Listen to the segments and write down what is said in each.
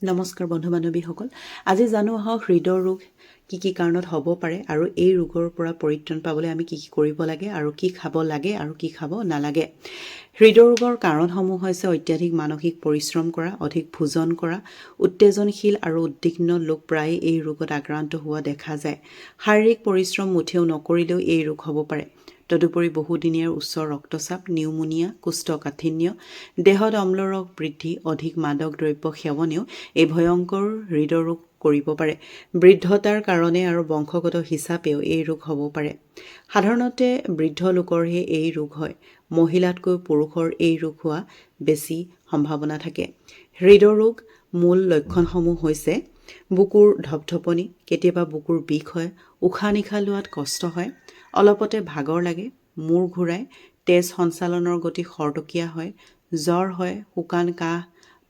নমস্কাৰ বন্ধু বান্ধৱীসকল, আজি জানো আহক হৃদৰ ৰোগ কি কাৰণত হ'ব পাৰে আৰু এই ৰোগৰ পৰা পৰিত্ৰাণ পাবলৈ আমি কি কৰিব লাগে আৰু কি খাব লাগে আৰু কি খাব নালাগে। হৃদৰ ৰোগৰ কাৰণসমূহ হৈছে অত্যাধিক মানসিক পৰিশ্ৰম কৰা, অধিক ভোজন কৰা, উত্তেজনশীল আৰু উদ্বিগ্ন লোক প্ৰায়ে এই ৰোগত আক্ৰান্ত হোৱা দেখা যায়। শাৰীৰিক পৰিশ্ৰম মুঠেও নকৰিলেও এই ৰোগ হ'ব পাৰে। তদুপৰি বহুদিনীয়া উচ্চ ৰক্তচাপ, নিউমোনিয়া, কোষ্ঠকাঠিন্য, দেহত অম্লৰস বৃদ্ধি, অধিক মাদক দ্ৰব্য সেৱনেও এই ভয়ংকৰ হৃদৰোগ কৰিব পাৰে। বৃদ্ধতাৰ কাৰণে আৰু বংশগত হিচাপেও এই ৰোগ হ'ব পাৰে। সাধাৰণতে বৃদ্ধ লোকৰহে এই ৰোগ হয়। মহিলাতকৈ পুৰুষৰ এই ৰোগ হোৱা বেছি সম্ভাৱনা থাকে। হৃদৰোগ মূল লক্ষণসমূহ হৈছে বুকুৰ ধপধপনি, কেতিয়াবা বুকুৰ বিষ হয়, উশাহ নিশাহ লোৱাত কষ্ট হয়, অলপতে ভাগৰ লাগে, মূৰ ঘূৰাই, তেজ সঞ্চালনৰ গতি খৰতকীয়া হয়, জ্বৰ হয়, শুকান কাহ,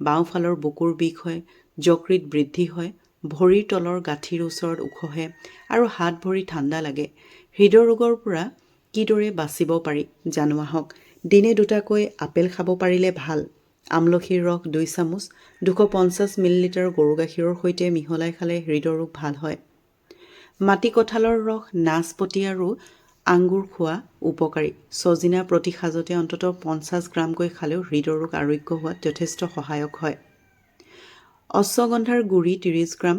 বাওঁফালৰ বুকুৰ বিষ হয়, যকৃত বৃদ্ধি হয়, ভৰিৰ তলৰ গাঁঠিৰ ওচৰত উখহে আৰু হাত ভৰি ঠাণ্ডা লাগে। হৃদৰোগৰ পৰা কিদৰে বাচিব পাৰি জানো আহক। দিনে দুটাকৈ আপেল খাব পাৰিলে ভাল। আমলখিৰ ৰস 2 চামুচ 250 মিলিলিটাৰ গৰু গাখীৰৰ সৈতে মিহলাই খালে হৃদৰোগ ভাল হয়। মাটি কঁঠালৰ ৰস, নাচপতি আৰু আঙুৰ খোৱা উপকাৰী। ছজিনা প্ৰতি সাঁজতে অন্ততঃ 50 গ্ৰামকৈ খালেও হৃদৰোগ আৰোগ্য হোৱাত যথেষ্ট সহায়ক হয়। অশ্বগন্ধাৰ গুড়ি 30 গ্ৰাম,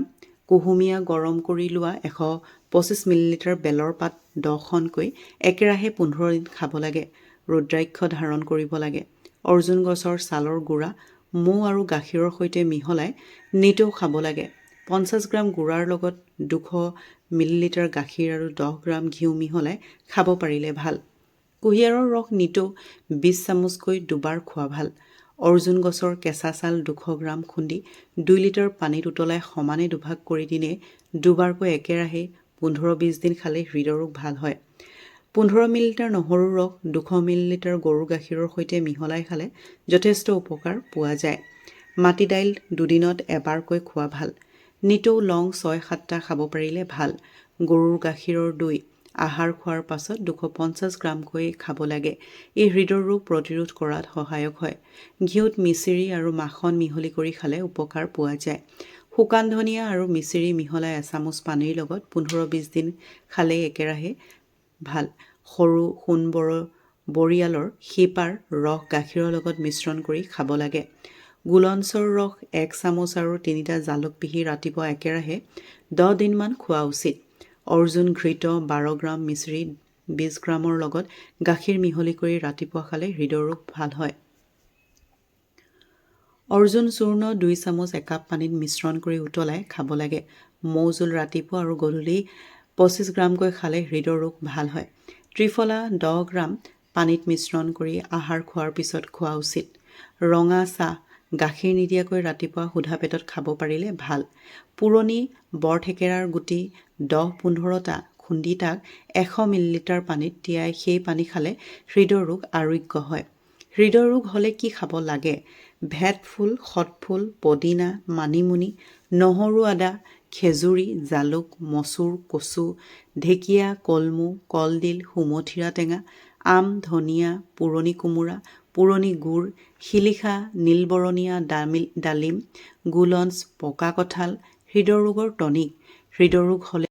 কুহুমীয়া গৰম কৰি লোৱা 125 মিলিলিটাৰ বেলৰ পাত 10খনকৈ একেৰাহে 15 দিন খাব লাগে। ৰুদ্ৰাক্ষ ধাৰণ কৰিব লাগে। অৰ্জুন গছৰ ছালৰ গুড়া মৌ আৰু গাখীৰৰ সৈতে মিহলাই নিতৌ খাব লাগে। 50 গ্ৰাম গুড়াৰ লগত 200 মিলিলিটাৰ গাখীৰ আৰু 10 গ্ৰাম ঘিউ মিহলাই খাব পাৰিলে ভাল। কুঁহিয়াৰৰ ৰস নিতৌ 20 চামুচকৈ দুবাৰ খোৱা ভাল। অৰ্জুন গছৰ কেঁচা ছাল 200 গ্ৰাম খুন্দি 2 লিটাৰ পানীত উতলাই সমানে দুভাগ কৰি দিনে দুবাৰকৈ একেৰাহে 15-20 দিন খালে হৃদৰোগ ভাল হয়। 15 মিলিলিটাৰ নহৰুৰ ৰস 200 মিলিলিটাৰ গৰুৰ গাখীৰৰ সৈতে মিহলাই খালে যথেষ্ট উপকাৰ পোৱা যায়। মাটি দাইল 2 দিনত এবাৰকৈ খোৱা ভাল। নিতৌ লং 6-7টা খাব পাৰিলে ভাল। গৰুৰ গাখীৰৰ দৈ আহাৰ খোৱাৰ পাছত 250 গ্ৰামকৈ খাব লাগে। এই হৃদৰ ৰোগ প্ৰতিৰোধ কৰাত সহায়ক হয়। ঘিউত মিচিৰি আৰু মাখন মিহলি কৰি খালে উপকাৰ পোৱা যায়। শুকান ধনিয়া আৰু মিচিৰি মিহলাই এচামুচ পানীৰ লগত 15-20 দিন খালে একেৰাহে ভাল। সৰু সোণ বৰিয়ালৰ শিপাৰ ৰস গাখীৰৰ লগত মিশ্ৰণ কৰি খাব লাগে। গুলঞ্চৰ ৰস 1 চামুচ আৰু 3টা জালুক পিহি ৰাতিপুৱা একেৰাহে 10 দিনমান খোৱা উচিত। অৰ্জুন ঘৃত 12 গ্ৰাম মিচিৰি 20 গ্ৰামৰ লগত গাখীৰ মিহলি কৰি ৰাতিপুৱা খালে হৃদৰোগ ভাল হয়। অৰ্জুন চূৰ্ণ 2 চামুচ একাপ পানীত মিশ্ৰণ কৰি উতলাই খাব লাগে। মৌ জোল ৰাতিপুৱা আৰু গধূলি 25 গ্ৰামকৈ খালে হৃদৰোগ ভাল হয়। ত্ৰিফলা 10 গ্ৰাম পানীত মিশ্ৰণ কৰি আহাৰ খোৱাৰ পিছত খোৱা উচিত। ৰঙা চাহ গাখীৰ নিদিয়াকৈ ৰাতিপুৱা সুধা পেটত খাব পাৰিলে ভাল। পুৰণি বৰথেকেৰাৰ গুটি 10-15টা খুন্দি তাক 100 মিলিলিটাৰ পানীত তিয়াই সেই পানী খালে হৃদৰোগ আৰোগ্য হয়। হৃদৰোগ হ'লে কি খাব লাগে? ভেট ফুল, শতফুল, পদিনা, মানিমুনি, নহৰু, আদা, খেজুৰি, জালুক, মচুৰ, কচু, ঢেকীয়া, কলমৌ, কলডিল, সুমথিৰা টেঙা, আম, ধনিয়া, পুৰণি কোমোৰা, পুৰণি গুড়, শিলিখা, নীলবৰণীয়া ডালিম, গুলঞ্চ, পকা কঁঠাল হৃদৰোগৰ টনিক। হৃদৰোগ হ'লে